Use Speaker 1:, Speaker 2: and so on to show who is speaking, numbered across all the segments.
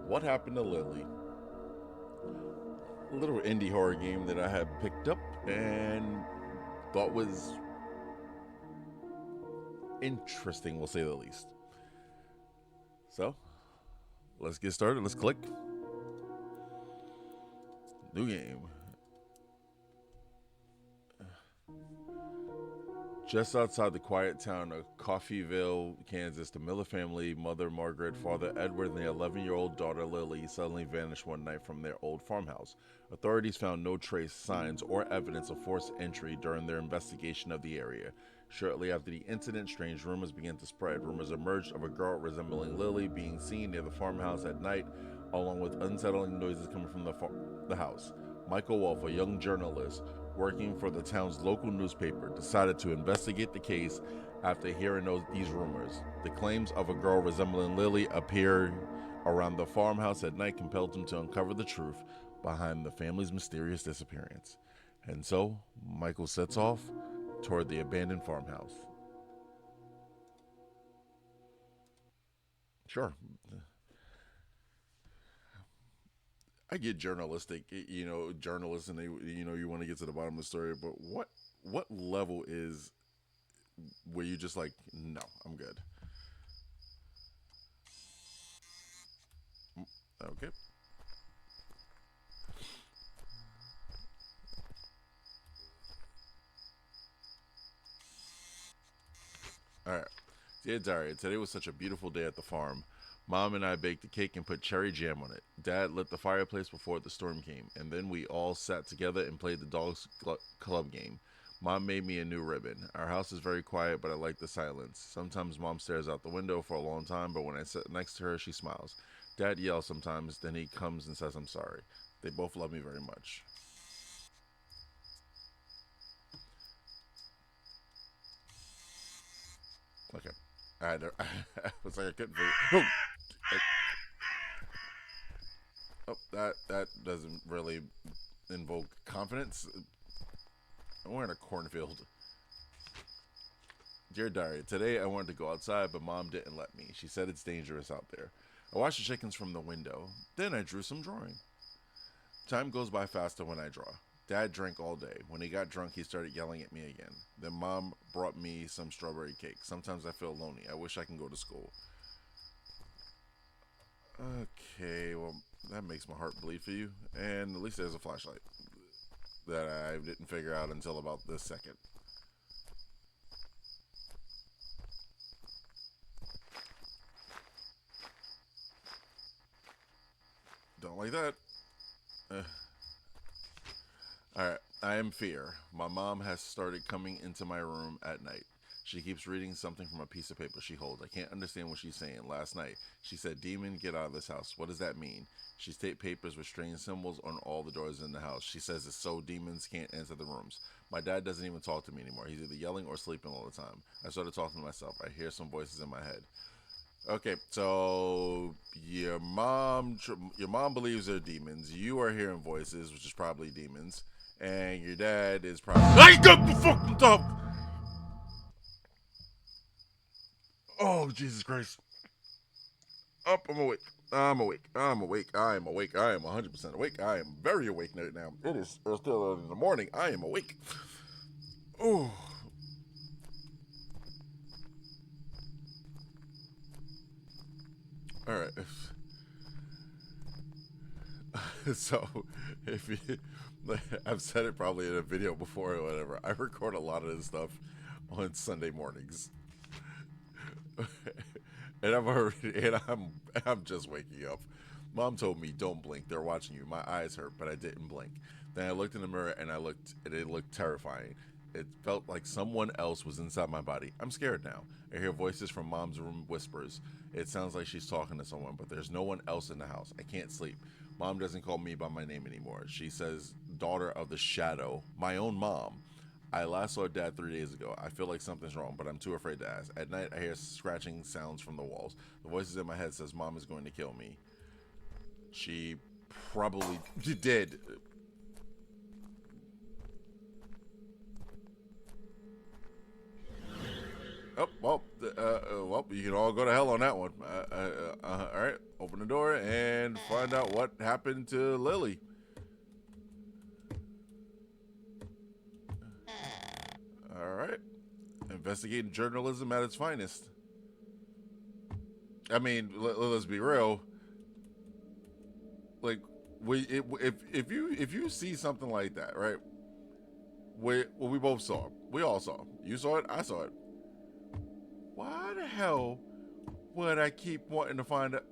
Speaker 1: What Happened to Lily? A little indie horror game that I had picked up and thought was interesting, we'll say the least. So, let's get started. Let's click. New game. Just outside the quiet town of Coffeyville, Kansas, the Miller family, mother Margaret, father Edward, and their 11-year-old daughter Lily suddenly vanished one night from their old farmhouse. Authorities found no trace, signs, or evidence of forced entry during their investigation of the area. Shortly after the incident, strange rumors began to spread. Rumors emerged of a girl resembling Lily being seen near the farmhouse at night, along with unsettling noises coming from the house. Michael Wolf, a young journalist working for the town's local newspaper, decided to investigate the case after hearing these rumors. The claims of a girl resembling Lily appearing around the farmhouse at night compelled him to uncover the truth behind the family's mysterious disappearance. And so, Michael sets off toward the abandoned farmhouse. Sure. I get journalistic, journalists, and you want to get to the bottom of the story, but what level is where you just like, no, I'm good. Okay. All right. Dear Diary, today was such a beautiful day at the farm. Mom and I baked a cake and put cherry jam on it. Dad lit the fireplace before the storm came, and then we all sat together and played the club game. Mom made me a new ribbon. Our house is very quiet, but I like the silence. Sometimes Mom stares out the window for a long time, but when I sit next to her, she smiles. Dad yells sometimes, then he comes and says I'm sorry. They both love me very much. Okay. I was like, I couldn't figure. That doesn't really invoke confidence. We're in a cornfield. Dear Diary, today I wanted to go outside, but Mom didn't let me. She said it's dangerous out there. I watched the chickens from the window. Then I drew some drawing. Time goes by faster when I draw. Dad drank all day. When he got drunk, he started yelling at me again. Then Mom brought me some strawberry cake. Sometimes I feel lonely. I wish I can go to school. Okay, well, that makes my heart bleed for you. And at least there's a flashlight that I didn't figure out until about this second. Don't like that. Uh, Alright, I am Fear. My mom has started coming into my room at night. She keeps reading something from a piece of paper she holds. I can't understand what she's saying. Last night, she said, Demon, get out of this house. What does that mean? She's taped papers with strange symbols on all the doors in the house. She says it's so demons can't enter the rooms. My dad doesn't even talk to me anymore. He's either yelling or sleeping all the time. I started talking to myself. I hear some voices in my head. Okay, so your mom believes they're demons. You are hearing voices, which is probably demons, and your dad is probably. I got the fucking top. Oh Jesus Christ! Up, I'm awake. I'm awake. I'm awake. I am awake. I am 100% awake. I am very awake right now. It is still early in the morning. I am awake. Oh, all right. So, if you, I've said it probably in a video before or whatever. I record a lot of this stuff on Sunday mornings, and I'm just waking up. Mom told me don't blink. They're watching you. My eyes hurt, but I didn't blink. Then I looked in the mirror and it looked terrifying. It felt like someone else was inside my body. I'm scared now. I hear voices from mom's room whispers. It sounds like she's talking to someone, but there's no one else in the house. I can't sleep. Mom doesn't call me by my name anymore. She says, daughter of the shadow, my own mom. I last saw dad 3 days ago. I feel like something's wrong, but I'm too afraid to ask. At night, I hear scratching sounds from the walls. The voices in my head says mom is going to kill me. She probably did. Oh, well, you can all go to hell on that one. All right, open the door and find out what happened to Lily. All right, investigating journalism at its finest. I mean, let's be real. Like, if you see something like that, right? We both saw. We all saw. You saw it. I saw it. Why the hell would I keep wanting to find out?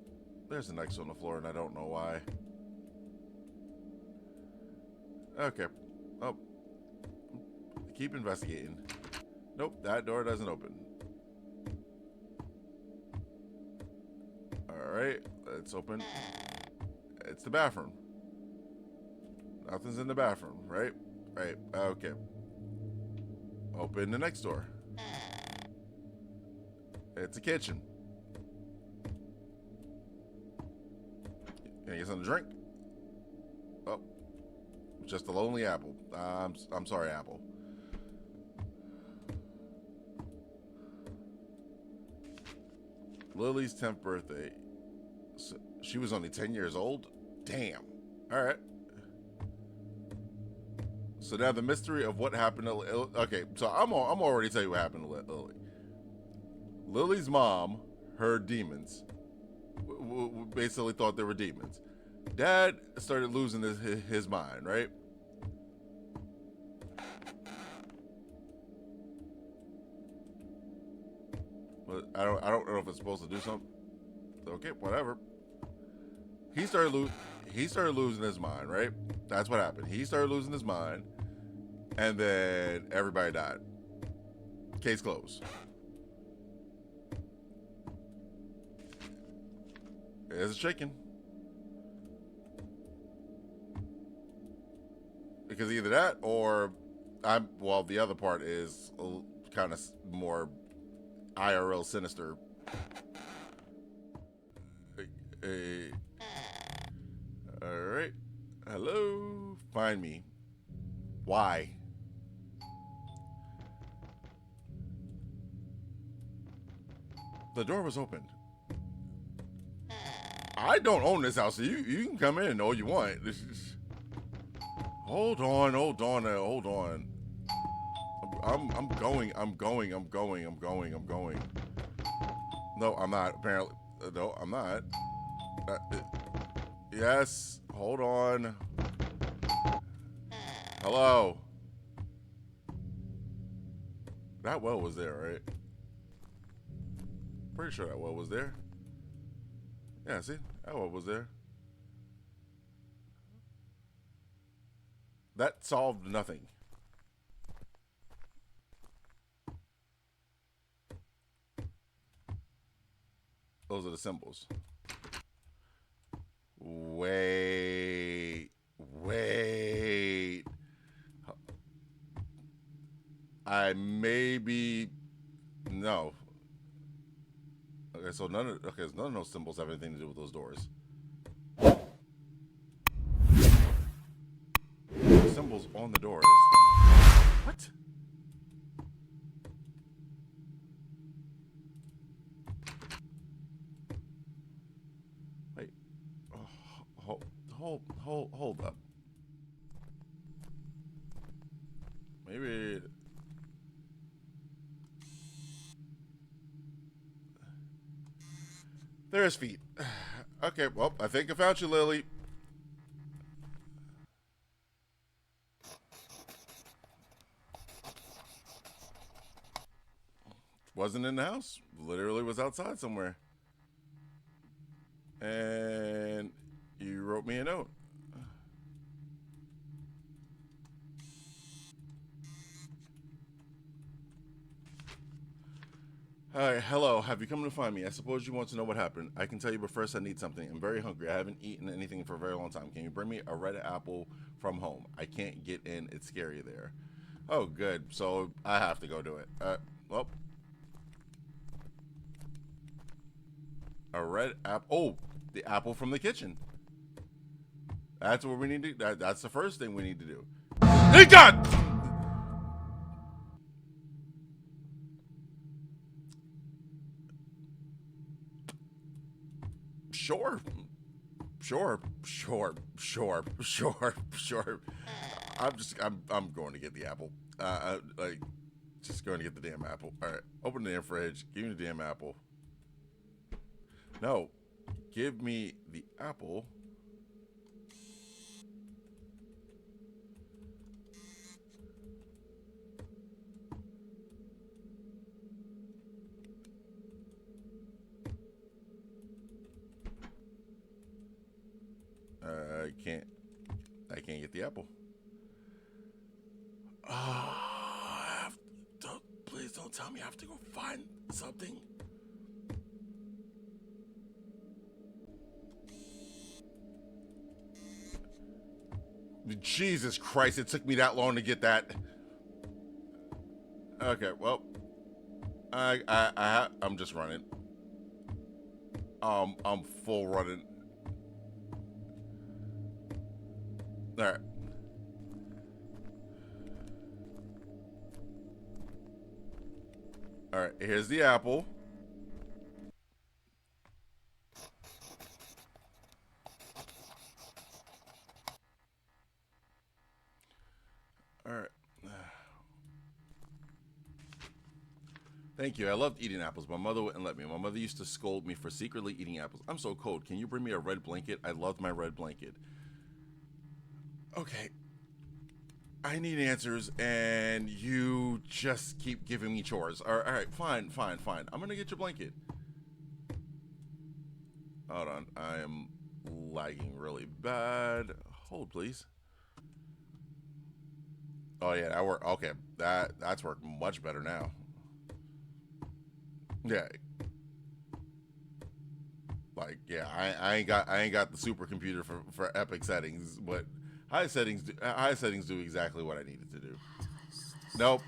Speaker 1: There's an X on the floor, and I don't know why. Okay. Oh, keep investigating. Nope, that door doesn't open. All right, let's open. It's the bathroom. Nothing's in the bathroom, right? Right. Okay. Open the next door. It's a kitchen. Can I get something to drink? Oh, just a lonely apple. I'm sorry, Apple. Lily's 10th birthday. So she was only 10 years old? Damn. All right. So now the mystery of what happened to Lily. Okay, so I'm already telling you what happened to Lily. Lily's mom heard demons. Basically thought they were demons. Dad started losing his mind, right? But I don't know if it's supposed to do something. Okay, whatever. He started losing his mind, right? That's what happened. He started losing his mind, and then everybody died. Case closed. There's a chicken. Because either that or the other part is kind of more IRL sinister. All right. Hello. Find me. Why? The door was opened. I don't own this house, so you can come in all you want. This is... Hold on. I'm going. No, I'm not. Apparently, no, I'm not. Yes. Hold on. Hello. That well was there, right? Pretty sure that well was there. Yeah, see? That well was there. That solved nothing. Those are the symbols. Wait. I maybe... No. Okay, so none of those symbols have anything to do with those doors. Symbols on the doors. What? Wait. Hold up. Maybe... There's feet. Okay, well, I think I found you, Lily. Wasn't in the house. Literally was outside somewhere. And you wrote me a note. Hi, hello. Have you come to find me? I suppose you want to know what happened. I can tell you, but first I need something. I'm very hungry. I haven't eaten anything for a very long time. Can you bring me a red apple from home? I can't get in. It's scary there. Oh, good. So I have to go do it. Well. A red apple. Oh, the apple from the kitchen. That's what we need to do. That's the first thing we need to do. Hey, God! Sure. Sure. I'm going to get the apple. Just going to get the damn apple. All right. Open the damn fridge. Give me the damn apple. No. Give me the apple. I can't get the apple. Please don't tell me I have to go find something. Jesus Christ, it took me that long to get that. Okay, well, I'm just running. I'm full running. All right. All right, here's the apple. All right. Thank you. I loved eating apples. My mother wouldn't let me. My mother used to scold me for secretly eating apples. I'm so cold. Can you bring me a red blanket? I loved my red blanket. Okay. I need answers, and you just keep giving me chores. All right, fine. I'm going to get your blanket. Hold on. I am lagging really bad. Hold, please. Oh, yeah, that worked. Okay, that's worked much better now. Yeah. Like, yeah, I ain't got the supercomputer for epic settings, but high settings do exactly what I needed to do. Nope.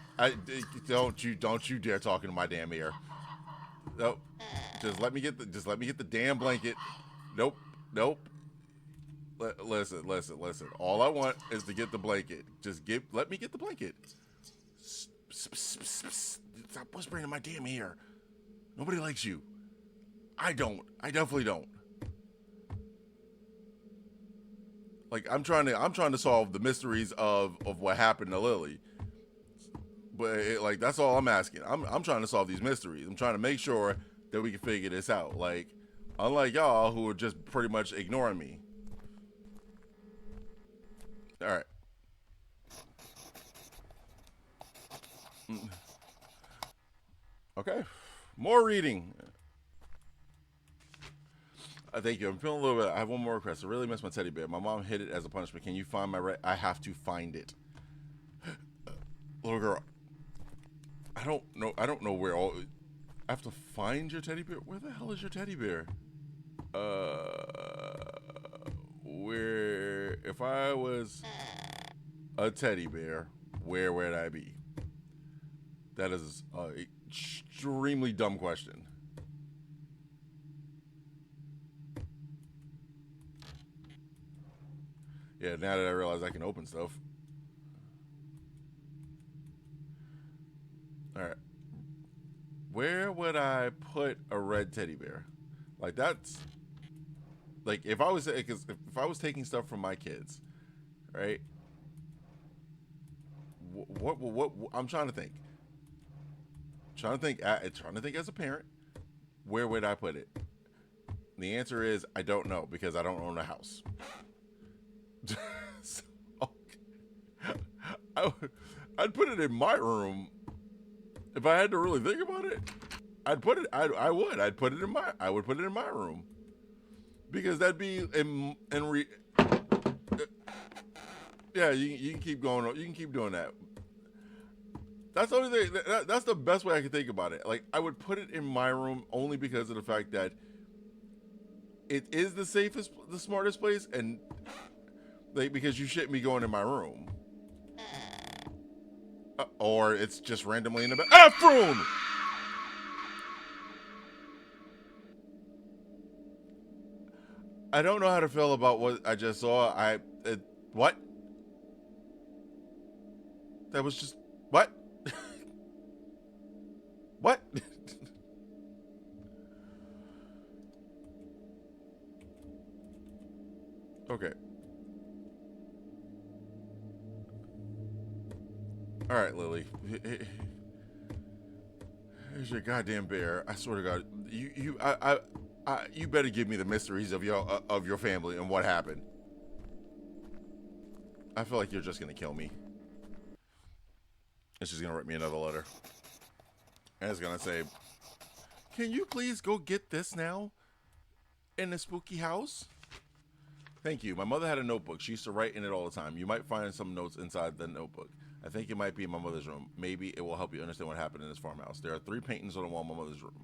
Speaker 1: Don't you dare talk into my damn ear. Nope. Just let me get the damn blanket. Nope. Listen. All I want is to get the blanket. Let me get the blanket. Stop whispering in my damn ear. Nobody likes you. I don't. I definitely don't. Like, I'm trying to solve the mysteries of what happened to Lily. But like, that's all I'm asking. I'm trying to solve these mysteries. I'm trying to make sure that we can figure this out. Like, unlike y'all who are just pretty much ignoring me. All right. Okay. More reading. Thank you. I'm feeling a little bit. I have one more request. I really miss my teddy bear. My mom hid it as a punishment. Can you find my I have to find it. Little girl. I don't know where all. I have to find your teddy bear. Where the hell is your teddy bear? Where? If I was a teddy bear, where would I be? That is an extremely dumb question. Yeah, now that I realize I can open stuff. Alright. Where would I put a red teddy bear? Like, that's... Like, if I was taking stuff from my kids, right? What I'm trying to think. Trying to think as a parent, where would I put it? The answer is I don't know, because I don't own a house. So, I'd put it in my room. If I had to really think about it, I would put it in my room, because that'd be yeah, you can keep going. You can keep doing that. That's the only thing. That's the best way I can think about it. Like, I would put it in my room only because of the fact that it is the safest, the smartest place, and like, because you shouldn't be going in my room, or it's just randomly in the bathroom. I don't know how to feel about what I just saw. What? That was just what? What? Okay. All right, Lily. Here's your goddamn bear. I swear to God, you better give me the mysteries of your family and what happened. I feel like you're just gonna kill me. And she's gonna write me another letter, and it's gonna say, "Can you please go get this now in the spooky house?" Thank you. My mother had a notebook. She used to write in it all the time. You might find some notes inside the notebook. I think it might be in my mother's room. Maybe it will help you understand what happened in this farmhouse. There are 3 paintings on the wall in my mother's room.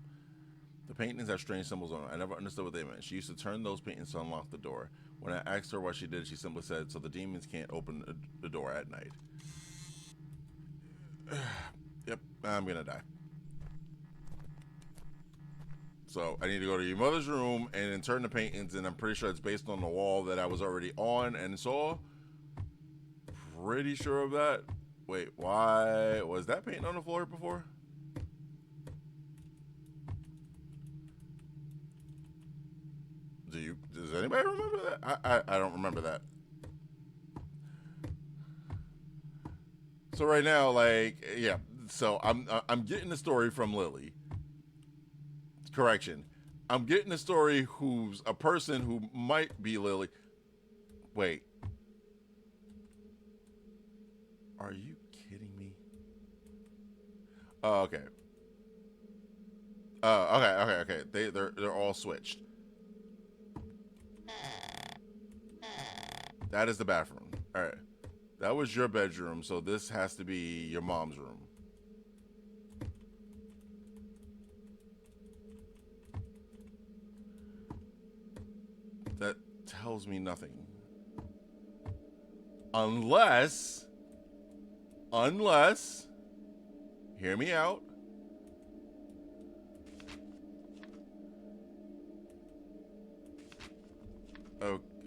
Speaker 1: The paintings have strange symbols on them. I never understood what they meant. She used to turn those paintings to unlock the door. When I asked her why she did it, she simply said, "So the demons can't open the door at night." Yep, I'm gonna die. So I need to go to your mother's room and then turn the paintings, and I'm pretty sure it's based on the wall that I was already on and saw. Pretty sure of that. Wait, why was that painting on the floor before? Does anybody remember that? I don't remember that. So right now, like, yeah. So I'm getting the story from Lily. Correction. I'm getting a story who's a person who might be Lily. Wait. Are you kidding me? Oh, okay. Okay. They're all switched. That is the bathroom. All right. That was your bedroom, so this has to be your mom's room. That tells me nothing. Unless, hear me out.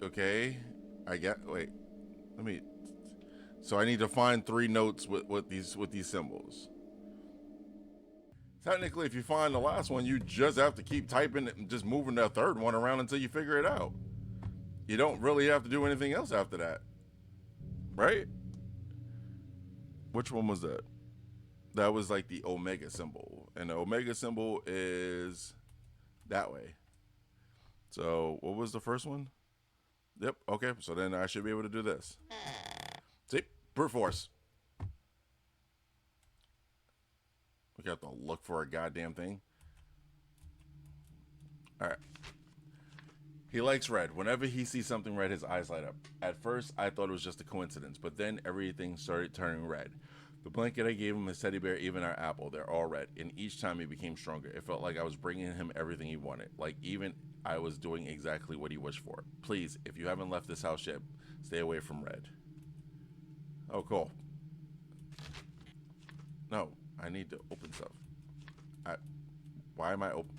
Speaker 1: Okay, wait, let me, so I need to find 3 notes with these symbols. Technically, if you find the last one, you just have to keep typing it and just moving the 3rd one around until you figure it out. You don't really have to do anything else after that, right? Which one was that? That was like the omega symbol, and the omega symbol is that way. So what was the first one? Yep, okay, so then I should be able to do this. See, brute force. We got to look for a goddamn thing. All right. He likes red. Whenever he sees something red, his eyes light up. At first, I thought it was just a coincidence, but then everything started turning red. The blanket I gave him, his teddy bear, even our apple, they're all red. And each time he became stronger. It felt like I was bringing him everything he wanted. Like even I was doing exactly what he wished for. Please, if you haven't left this house yet, stay away from red. Oh, cool. No, I need to open stuff. Why am I open?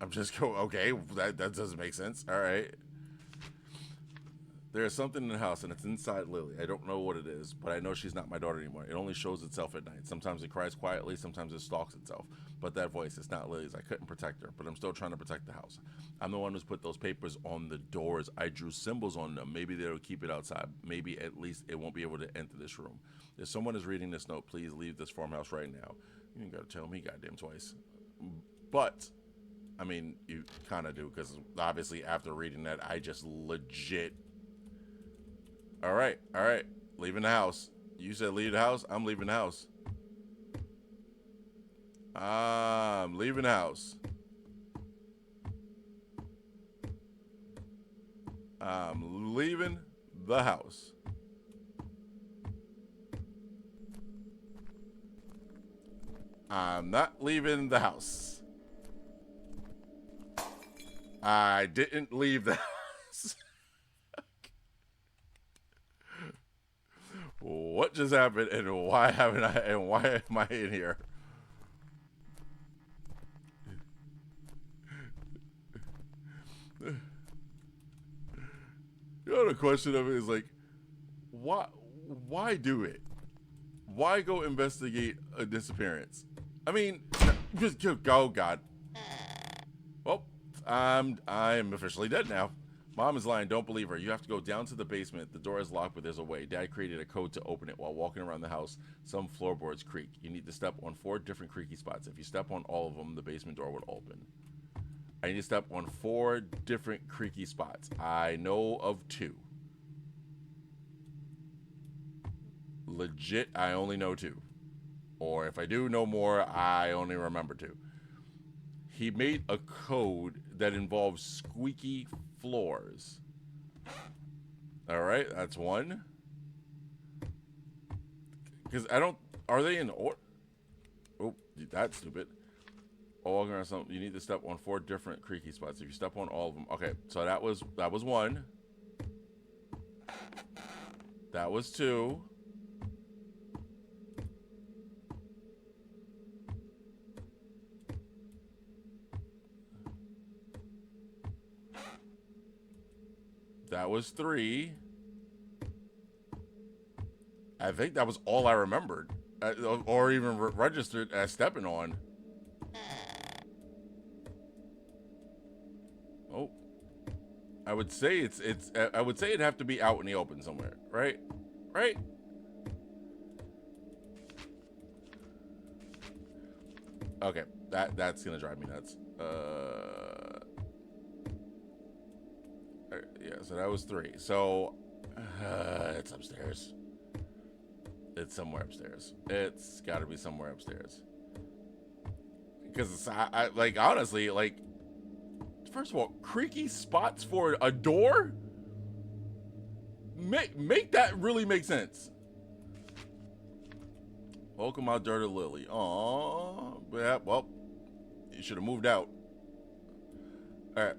Speaker 1: I'm just going, okay, that doesn't make sense. All right. There is something in the house, and it's inside Lily. I don't know what it is, but I know she's not my daughter anymore. It only shows itself at night. Sometimes it cries quietly, sometimes it stalks itself. But that voice, it's not Lily's. I couldn't protect her, but I'm still trying to protect the house. I'm the one who's put those papers on the doors. I drew symbols on them. Maybe they'll keep it outside. Maybe at least it won't be able to enter this room. If someone is reading this note, please leave this farmhouse right now. You ain't got to tell me goddamn twice. But, I mean, you kind of do, because obviously after reading that, I just legit... All right. Leaving the house. You said leave the house. I'm leaving the house. I'm leaving the house. I'm leaving the house. I'm not leaving the house. I didn't leave the house. What just happened, and why haven't I, and why am I in here? You know, the question of it is like, why do it? Why go investigate a disappearance? I mean, just go, God. I'm officially dead now. Mom is lying. Don't believe her. You have to go down to the basement. The door is locked, but there's a way. Dad created a code to open it. While walking around the house, some floorboards creak. You need to step on 4 different creaky spots. If you step on all of them, the basement door would open. I need to step on 4 different creaky spots. I know of 2. Legit, I only know 2. Or if I do know more, I only remember 2. He made a code that involves squeaky floors. All right, that's 1. Because I don't... Are they in order? Oh, that's stupid. Walking around something. You need to step on 4 different creaky spots. If you step on all of them... Okay, so that was 1. That was 2. That was 3. I think that was all I remembered, or even registered as stepping on. Oh, I would say I would say it'd have to be out in the open somewhere, right? Right? Okay, that's gonna drive me nuts. Yeah, so that was 3. So it's upstairs. It's somewhere upstairs. It's got to be somewhere upstairs. Because I like, honestly, like, first of all, creaky spots for a door. Make that really make sense. Welcome out, Dirty Lily. Aww, yeah. Well, you should have moved out. All right.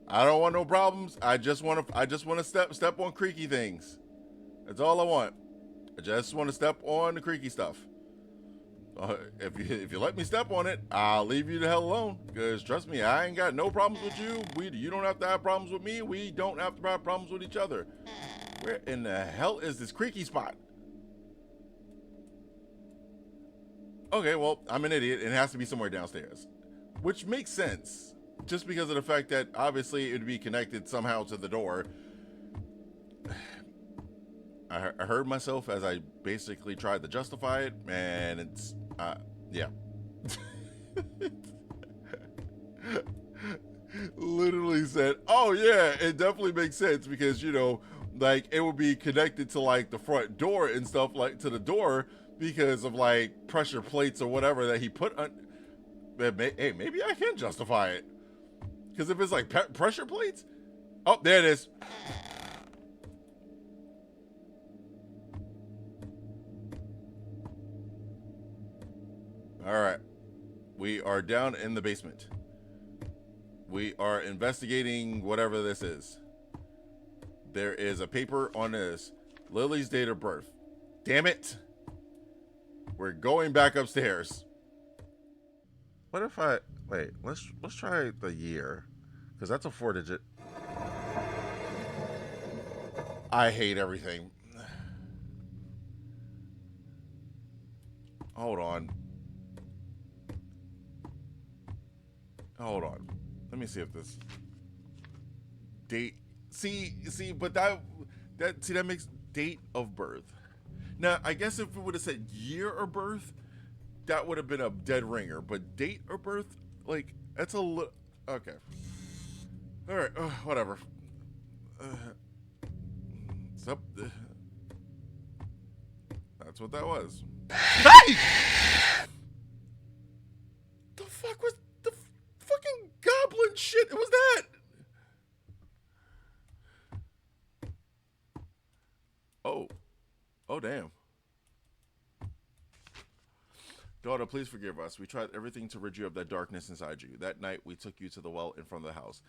Speaker 1: I don't want no problems. I just want to step on creaky things. That's all I want. I just want to step on the creaky stuff. If you let me step on it, I'll leave you the hell alone. Because trust me, I ain't got no problems with you. You don't have to have problems with me. We don't have to have problems with each other. Where in the hell is this creaky spot? Okay, well, I'm an idiot. It has to be somewhere downstairs, which makes sense. Just because of the fact that obviously it would be connected somehow to the door. I heard myself as I basically tried to justify it, and it's, yeah. Literally said, oh yeah, it definitely makes sense because, you know, like it would be connected to like the front door and stuff, like to the door because of like pressure plates or whatever that he put on. Hey, maybe I can justify it. Because if it's like pressure plates, oh, there it is. All right, we are down in the basement. We are investigating whatever this is. There is a paper on this. Lily's date of birth. Damn it. We're going back upstairs. What if I wait? Let's try the year, because that's a 4-digit. I hate everything. Hold on. Hold on. Let me see if this date. See, but that makes date of birth. Now, I guess if it would have said year of birth, that would have been a dead ringer. But date of birth, like, that's a little... Okay. All right, whatever. That's what that was. Hey! The fuck was the fucking goblin shit? It was that. Oh, damn. Daughter, please forgive us. We tried everything to rid you of that darkness inside you. That night, we took you to the well in front of the house.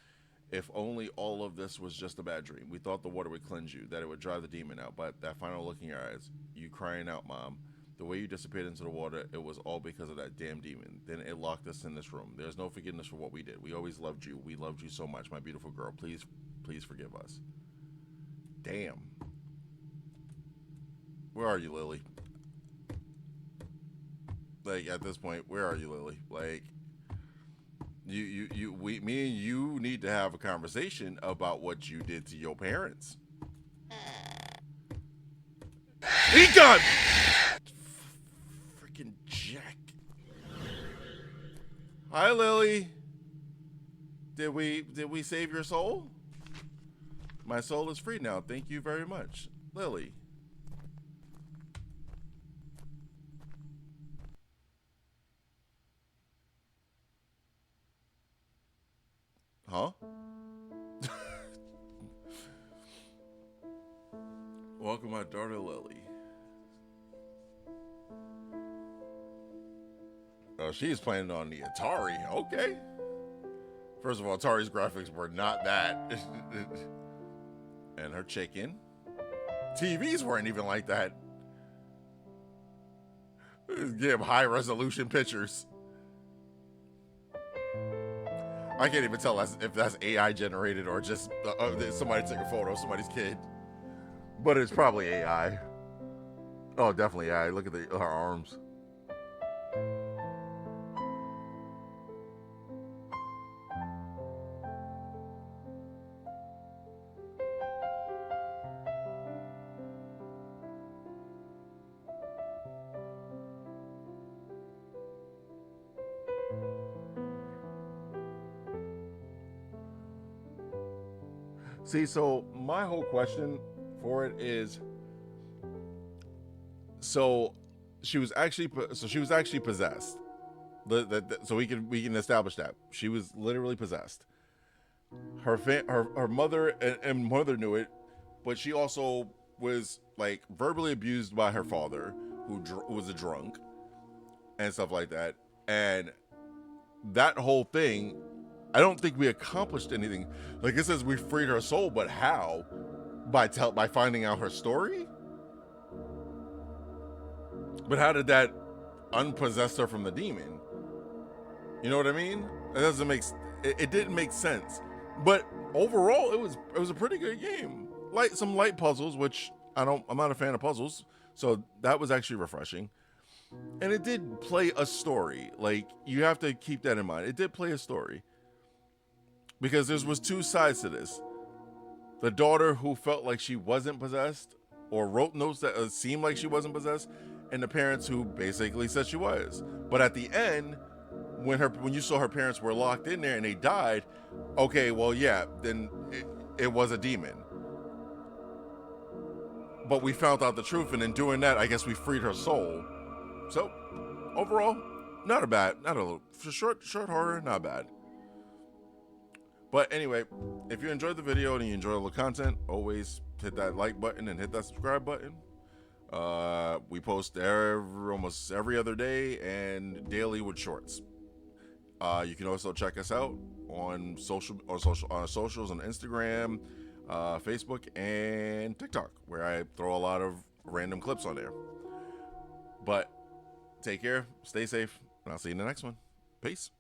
Speaker 1: If only all of this was just a bad dream. We thought the water would cleanse you, that it would drive the demon out. But that final look in your eyes, you crying out, Mom, the way you disappeared into the water, it was all because of that damn demon. Then it locked us in this room. There's no forgiveness for what we did. We always loved you. We loved you so much, my beautiful girl. Please forgive us. Damn. Where are you, Lily? Like, at this point, where are you, Lily? Like, me and you need to have a conversation about what you did to your parents. He got freaking Jack. Hi, Lily. Did we save your soul? My soul is free now. Thank you very much, Lily. Huh? Welcome, my daughter Lily. Oh, she's playing on the Atari. Okay. First of all, Atari's graphics were not that. And her chicken. TVs weren't even like that. Give high resolution pictures. I can't even tell if that's AI generated or just somebody took a photo of somebody's kid. But it's probably AI. Oh, definitely AI. Look at her arms. See, so my whole question for it is, so she was actually possessed. So we can establish that she was literally possessed. Her mother and mother knew it, but she also was like verbally abused by her father, who was a drunk and stuff like that. And that whole thing, I don't think we accomplished anything. Like, it says we freed her soul, but how? By finding out her story? But how did that unpossess her from the demon? You know what I mean? It didn't make sense. But overall, it was a pretty good game. Some light puzzles, which I'm not a fan of puzzles, so that was actually refreshing. And it did play a story. Like, you have to keep that in mind. It did play a story. Because there was two sides to this. The daughter who felt like she wasn't possessed, or wrote notes that seemed like she wasn't possessed, and the parents who basically said she was. But at the end, when you saw her parents were locked in there and they died, okay, well, yeah, then it was a demon. But we found out the truth, and in doing that, I guess we freed her soul. So, overall, not a short horror, not bad. But anyway, if you enjoyed the video and you enjoy all the content, always hit that like button and hit that subscribe button. We post almost every other day and daily with shorts. You can also check us out on socials on Instagram, Facebook, and TikTok, where I throw a lot of random clips on there. But take care, stay safe, and I'll see you in the next one. Peace.